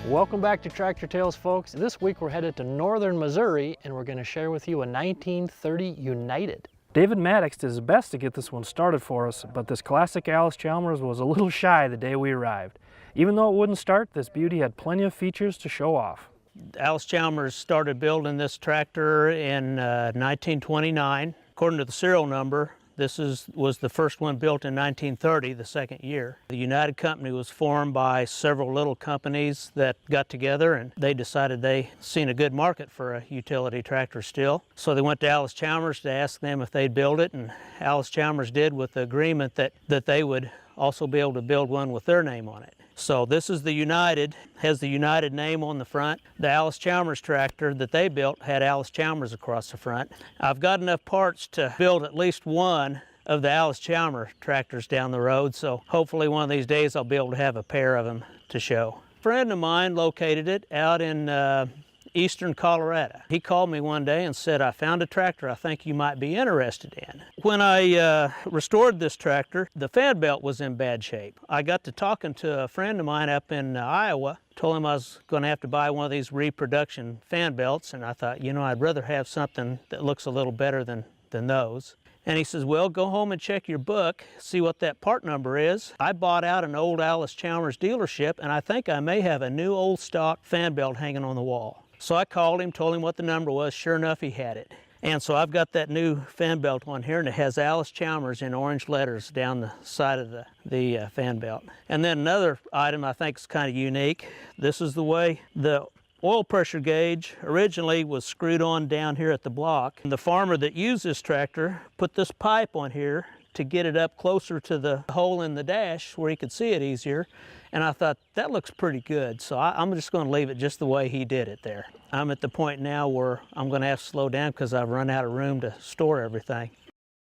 Welcome back to Tractor Tales, folks. This week we're headed to northern Missouri and we're going to share with you a 1930 United. David Maddox did his best to get this one started for us, but this classic Allis-Chalmers was a little shy the day we arrived. Even though it wouldn't start, this beauty had plenty of features to show off. Allis-Chalmers started building this tractor in 1929. According to the serial number, this was the first one built in 1930, the second year. The United Company was formed by several little companies that got together, and they decided they seen a good market for a utility tractor still. So they went to Allis-Chalmers to ask them if they'd build it, and Allis-Chalmers did, with the agreement that they would also be able to build one with their name on it. So this is the United, has the United name on the front. The Allis-Chalmers tractor that they built had Allis-Chalmers across the front. I've got enough parts to build at least one of the Allis-Chalmers tractors down the road, so hopefully one of these days I'll be able to have a pair of them to show. A friend of mine located it out in eastern Colorado. He called me one day and said, "I found a tractor I think you might be interested in." When I restored this tractor, the fan belt was in bad shape. I got to talking to a friend of mine up in Iowa, told him I was going to have to buy one of these reproduction fan belts, and I thought, you know, I'd rather have something that looks a little better than those. And he says, well, go home and check your book, see what that part number is. I bought out an old Allis-Chalmers dealership, and I think I may have a new old stock fan belt hanging on the wall. So I called him, told him what the number was. Sure enough, he had it. And so I've got that new fan belt on here, and it has Allis-Chalmers in orange letters down the side of the fan belt. And then another item I think is kind of unique. This is the way the oil pressure gauge originally was screwed on down here at the block. And the farmer that used this tractor put this pipe on here to get it up closer to the hole in the dash where he could see it easier. And I thought, that looks pretty good, so I'm just going to leave it just the way he did it there. I'm at the point now where I'm going to have to slow down because I've run out of room to store everything.